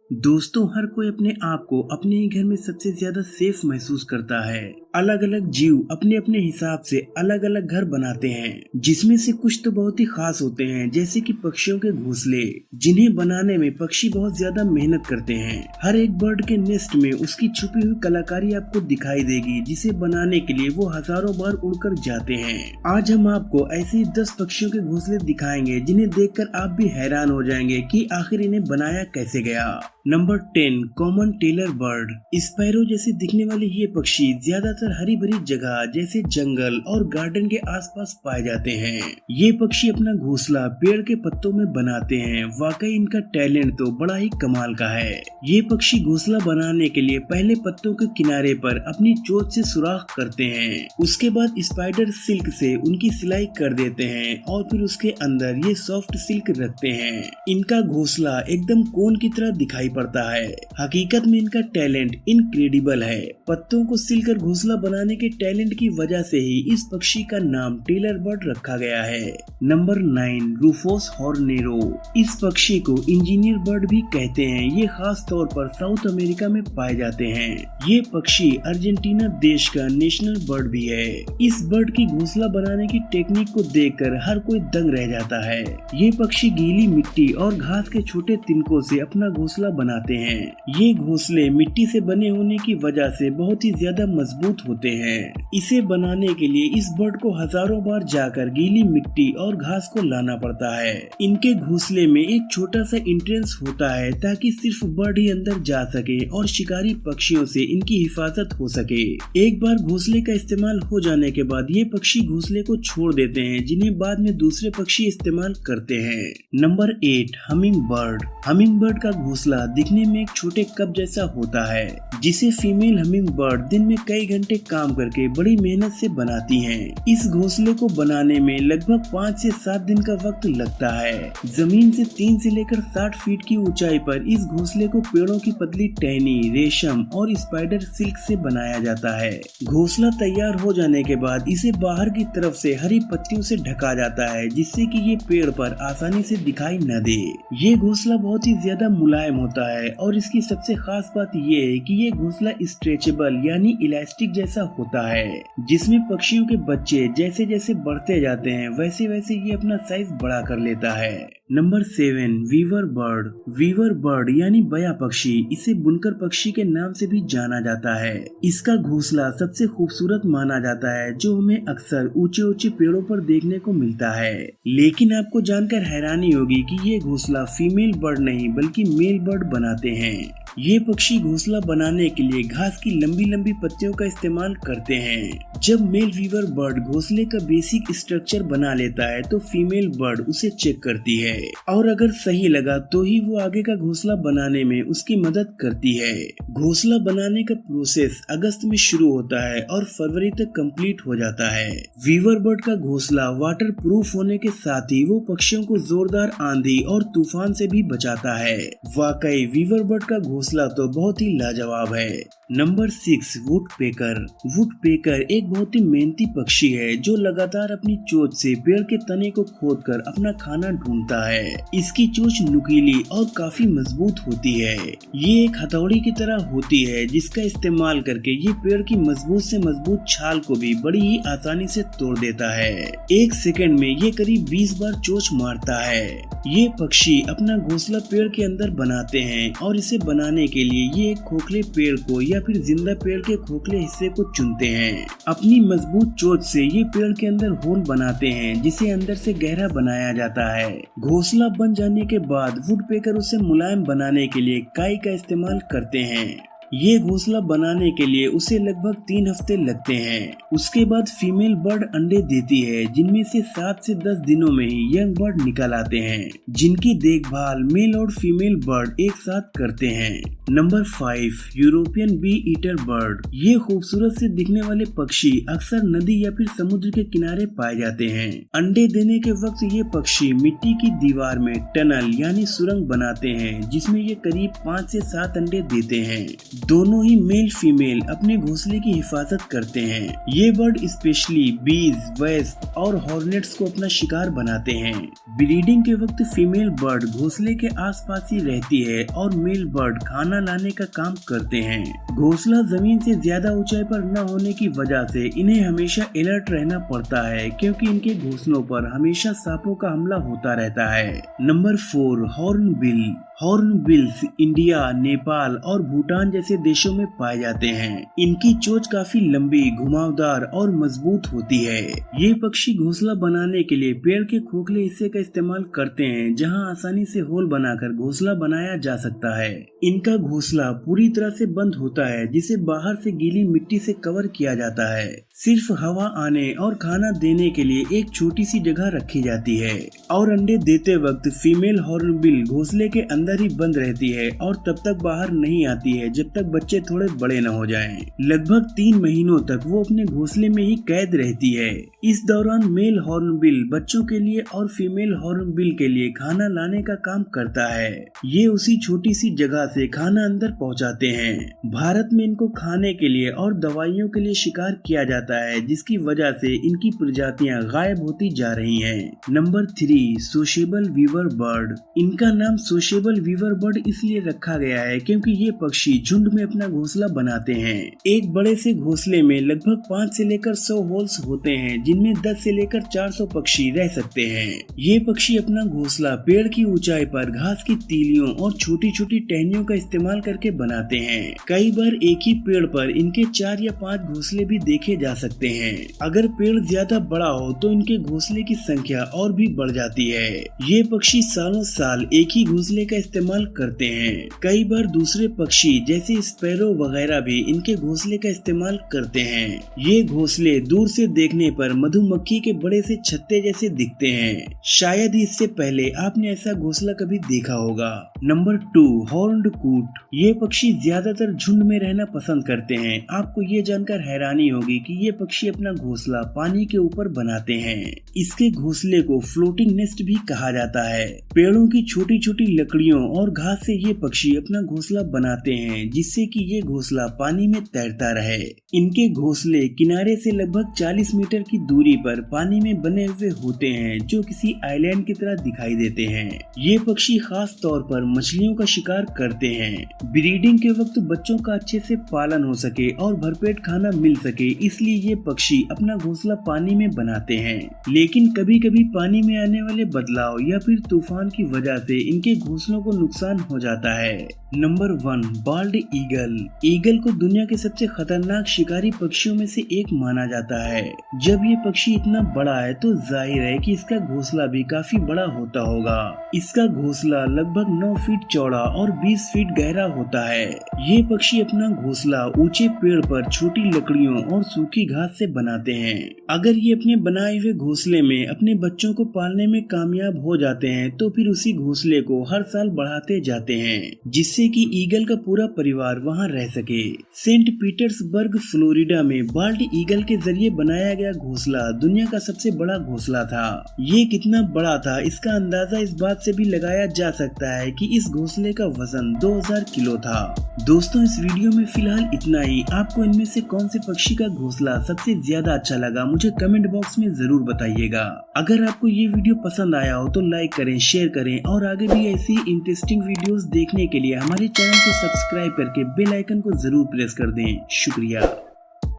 दोस्तों, हर कोई अपने आप को अपने ही घर में सबसे ज्यादा सेफ महसूस करता है। अलग अलग जीव अपने अपने हिसाब से अलग अलग घर बनाते हैं, जिसमें से कुछ तो बहुत ही खास होते हैं, जैसे कि पक्षियों के घोंसले, जिन्हें बनाने में पक्षी बहुत ज्यादा मेहनत करते हैं। हर एक बर्ड के नेस्ट में उसकी छुपी हुई कलाकारी आपको दिखाई देगी, जिसे बनाने के लिए वो हजारों बार उड़कर जाते हैं। आज हम आपको ऐसे ही 10 पक्षियों के घोंसले दिखाएंगे, जिन्हें देखकर आप भी हैरान हो जाएंगे कि आखिर इन्हें बनाया कैसे गया। Number 10, common tailor bird. Sparrow जैसे दिखने वाले ये पक्षी ज्यादातर हरी भरी जगह जैसे जंगल और गार्डन के आसपास पाए जाते हैं। ये पक्षी अपना घोंसला पेड़ के पत्तों में बनाते हैं। वाकई इनका टैलेंट तो बड़ा ही कमाल का है। ये पक्षी घोंसला बनाने के लिए पहले पत्तों के किनारे पर अपनी चोंच से सुराख करते हैं। उसके बाद स्पाइडर सिल्क से उनकी सिलाई कर देते हैं और फिर उसके अंदर ये सॉफ्ट सिल्क रखते हैं। इनका घोंसला एकदम कोन की तरह दिखाई पड़ता है। हकीकत में इनका टैलेंट इनक्रेडिबल है। पत्तों को सिलकर घोंसला बनाने के टैलेंट की वजह से ही इस पक्षी का नाम टेलर बर्ड रखा गया है। नंबर 9, रूफोस हॉर्नेरो। इस पक्षी को इंजीनियर बर्ड भी कहते हैं। ये खास तौर पर साउथ अमेरिका में पाए जाते हैं। ये पक्षी अर्जेंटीना देश का नेशनल बर्ड भी है। इस बर्ड की घोंसला बनाने की टेक्निक को देखकर हर कोई दंग रह जाता है। ये पक्षी गीली मिट्टी और घास के छोटे तिनकों से अपना घोंसला बनाते हैं। ये घोंसले मिट्टी से बने होने की वजह से बहुत ही ज्यादा मजबूत होते हैं। इसे बनाने के लिए इस बर्ड को हजारों बार जाकर गीली मिट्टी और घास को लाना पड़ता है। इनके घोंसले में एक छोटा सा एंट्रेंस होता है, ताकि सिर्फ बर्ड ही अंदर जा सके और शिकारी पक्षियों से इनकी हिफाजत हो सके। एक बार घोंसले का इस्तेमाल हो जाने के बाद ये पक्षी घोंसले को छोड़ देते हैं, जिन्हें बाद में दूसरे पक्षी इस्तेमाल करते हैं। Number 8, humming bird. Humming bird का घोंसला दिखने में एक छोटे कप जैसा होता है, जिसे फीमेल हमिंग बर्ड दिन में कई घंटे काम करके बड़ी मेहनत से बनाती हैं। इस घोंसले को बनाने में लगभग 5 से 7 दिन का वक्त लगता है। जमीन से 3 से लेकर 60 फीट की ऊंचाई पर इस घोंसले को पेड़ों की पतली टहनी, रेशम और स्पाइडर सिल्क से बनाया जाता है। घोंसला तैयार हो जाने के बाद इसे बाहर की तरफ से हरी पत्तियों से ढका जाता है, जिससे कि ये पेड़ पर आसानी से दिखाई न दे। ये घोंसला बहुत ही ज्यादा मुलायम होता है और इसकी सबसे खास बात ये है कि ये घोंसला स्ट्रेचेबल यानी इलास्टिक जैसा होता है, जिसमें पक्षियों के बच्चे जैसे जैसे बढ़ते जाते हैं वैसे वैसे ये अपना साइज बड़ा कर लेता है। Number 7, weaver bird. Weaver bird यानी बया पक्षी, इसे बुनकर पक्षी के नाम से भी जाना जाता है। इसका घोंसला सबसे खूबसूरत माना जाता है, जो हमें अक्सर ऊंचे ऊंचे पेड़ों पर देखने को मिलता है। लेकिन आपको जानकर हैरानी होगी कि ये घोंसला फीमेल बर्ड नहीं बल्कि मेल बर्ड बनाते हैं। ये पक्षी घोंसला बनाने के लिए घास की लंबी लंबी पत्तियों का इस्तेमाल करते हैं। जब मेल वीवर बर्ड घोंसले का बेसिक स्ट्रक्चर बना लेता है तो फीमेल बर्ड उसे चेक करती है और अगर सही लगा तो ही वो आगे का घोंसला बनाने में उसकी मदद करती है। घोंसला बनाने का प्रोसेस अगस्त में शुरू होता है और फरवरी तक कंप्लीट हो जाता है। वीवर बर्ड का घोंसला वाटर प्रूफ होने के साथ ही वो पक्षियों को जोरदार आंधी और तूफान से भी बचाता है। वाकई वीवर बर्ड का घोंसला तो बहुत ही लाजवाब है। Number 6, woodpecker. वुडपेकर एक बहुत ही मेहनती पक्षी है, जो लगातार अपनी चोंच से पेड़ के तने को खोदकर अपना खाना ढूंढता है। इसकी चोंच नुकीली और काफी मजबूत होती है। ये एक हथौड़ी की तरह होती है, जिसका इस्तेमाल करके ये पेड़ की मजबूत से मजबूत छाल को भी बड़ी ही आसानी से तोड़ देता है। 1 सेकंड में ये करीब 20 बार चोंच मारता है। ये पक्षी अपना घोंसला पेड़ के अंदर बनाते हैं और इसे बनाने के लिए ये एक खोखले पेड़ को या फिर जिंदा पेड़ के खोखले हिस्से को चुनते हैं। अपनी मजबूत चोंच से ये पेड़ के अंदर होल बनाते हैं, जिसे अंदर से गहरा बनाया जाता है। घोंसला बन जाने के बाद वुडपेकर उसे मुलायम बनाने के लिए काई का इस्तेमाल करते हैं। ये घोंसला बनाने के लिए उसे लगभग 3 हफ्ते लगते हैं। उसके बाद फीमेल बर्ड अंडे देती है, जिनमें से 7 से 10 दिनों में ही यंग बर्ड निकल आते हैं, जिनकी देखभाल मेल और फीमेल बर्ड एक साथ करते हैं। Number 5 European bee eater bird. ये खूबसूरत से दिखने वाले पक्षी अक्सर नदी या फिर समुद्र के किनारे पाए जाते हैं। अंडे देने के वक्त ये पक्षी मिट्टी की दीवार में टनल यानी सुरंग बनाते हैं, जिसमें ये करीब 5 से 7 अंडे देते हैं। दोनों ही मेल फीमेल अपने घोंसले की हिफाजत करते हैं। ये बर्ड स्पेशली बीज, वेस्प और हॉर्नेट्स को अपना शिकार बनाते हैं। ब्रीडिंग के वक्त फीमेल बर्ड घोंसले के आसपास ही रहती है और मेल बर्ड खाना लाने का काम करते हैं। घोंसला जमीन से ज्यादा ऊंचाई पर न होने की वजह से इन्हें हमेशा अलर्ट रहना पड़ता है, क्योंकि इनके घोंसलों पर हमेशा सांपों का हमला होता रहता है। Number 4 hornbill. Hornbills India, Nepal और भूटान जैसे देशों में पाए जाते हैं। इनकी चोंच काफी लंबी, घुमावदार और मजबूत होती है। ये पक्षी घोंसला बनाने के लिए पेड़ के खोखले हिस्से का इस्तेमाल करते हैं, जहां आसानी से होल बनाकर घोंसला बनाया जा सकता है। इनका घोंसला पूरी तरह से बंद होता है, जिसे बाहर से गीली मिट्टी से कवर किया जाता है। सिर्फ हवा आने और खाना देने के लिए एक छोटी सी जगह रखी जाती है और अंडे देते वक्त फीमेल हॉर्नबिल घोंसले के अंदर ही बंद रहती है और तब तक बाहर नहीं आती है जब तक बच्चे थोड़े बड़े न हो जाएं। लगभग 3 महीनों तक वो अपने घोंसले में ही कैद रहती है। इस दौरान मेल हॉर्नबिल बच्चों के लिए और फीमेल हॉर्नबिल के लिए खाना लाने का काम करता है। ये उसी छोटी सी जगह से खाना अंदर पहुंचाते हैं। भारत में इनको खाने के लिए और दवाइयों के लिए शिकार किया जाता है, जिसकी वजह से इनकी प्रजातियां गायब होती जा रही हैं। Number 3 sociable weaver bird. इनका नाम सोशेबल वीवर बर्ड इसलिए रखा गया है क्योंकि ये पक्षी झुंड में अपना घोंसला बनाते हैं। एक बड़े से घोंसले में लगभग 5 से लेकर 100 होल्स होते हैं, जिनमें 10 से लेकर 400 पक्षी रह सकते हैं। ये पक्षी अपना घोंसला पेड़ की ऊंचाई पर घास की तीलियों और छोटी छोटी टहनियों का इस्तेमाल करके बनाते हैं। कई बार एक ही पेड़ पर इनके 4 या 5 घोंसले भी देखे जा सकते हैं। अगर पेड़ ज्यादा बड़ा हो तो इनके घोंसले की संख्या और भी बढ़ जाती है। ये पक्षी सालों साल एक ही घोंसले का इस्तेमाल करते हैं। कई बार दूसरे पक्षी जैसे स्पैरो वगैरह भी इनके घोंसले का इस्तेमाल करते हैं। ये घोंसले दूर से देखने पर मधुमक्खी के बड़े से छत्ते जैसे दिखते हैं। शायद ही इससे पहले आपने ऐसा घोंसला कभी देखा होगा। नंबर 2 हॉर्न्ड कूट। ये पक्षी ज्यादातर झुंड में रहना पसंद करते हैं। आपको ये जानकर हैरानी होगी कि ये पक्षी अपना घोंसला पानी के ऊपर बनाते हैं। इसके घोंसले को फ्लोटिंग नेस्ट भी कहा जाता है। पेड़ों की छोटी छोटी लकड़ियों और घास से ये पक्षी अपना घोंसला बनाते हैं, जिससे कि ये घोंसला पानी में तैरता रहे। इनके घोंसले किनारे से लगभग 40 मीटर की दूरी पर पानी में बने हुए होते हैं, जो किसी आइलैंड की तरह दिखाई देते हैं। ये पक्षी खास तौर पर मछलियों का शिकार करते हैं। ब्रीडिंग के वक्त बच्चों का अच्छे से पालन हो सके और भरपेट खाना मिल सके, इसलिए ये पक्षी अपना घोंसला पानी में बनाते हैं। लेकिन कभी कभी पानी में आने वाले बदलाव या फिर तूफान की वजह से इनके घोंसलों को नुकसान हो जाता है। Number 1 bald eagle. ईगल को दुनिया के सबसे खतरनाक शिकारी पक्षियों में से एक माना जाता है। जब ये पक्षी इतना बड़ा है तो जाहिर है कि इसका घोंसला भी काफी बड़ा होता होगा। इसका घोंसला लगभग 9 फीट चौड़ा और 20 फीट गहरा होता है। ये पक्षी अपना घोंसला ऊंचे पेड़ पर छोटी लकड़ियों और सूखी घास से बनाते हैं। अगर ये अपने बनाए हुए घोंसले में अपने बच्चों को पालने में कामयाब हो जाते हैं तो फिर उसी घोंसले को हर साल बढ़ाते जाते हैं, जिससे कि ईगल का पूरा परिवार वहां रह सके। सेंट पीटर्सबर्ग फ्लोरिडा में बाल्ड ईगल के जरिए बनाया गया घोंसला दुनिया का सबसे बड़ा घोंसला था। ये कितना बड़ा था इसका अंदाजा इस बात से भी लगाया जा सकता है कि इस घोंसले का वजन 2000 किलो था। दोस्तों, इस वीडियो में फिलहाल इतना ही। आपको इनमें से कौन से पक्षी का घोंसला सबसे ज्यादा अच्छा लगा, मुझे कमेंट बॉक्स में जरूर बताइएगा। अगर आपको ये वीडियो पसंद आया हो तो लाइक करें, शेयर करें और आगे भी ऐसी इंटरेस्टिंग वीडियोस देखने के लिए हमारे चैनल को सब्सक्राइब करके बेल आइकन को जरूर प्रेस कर दें। शुक्रिया।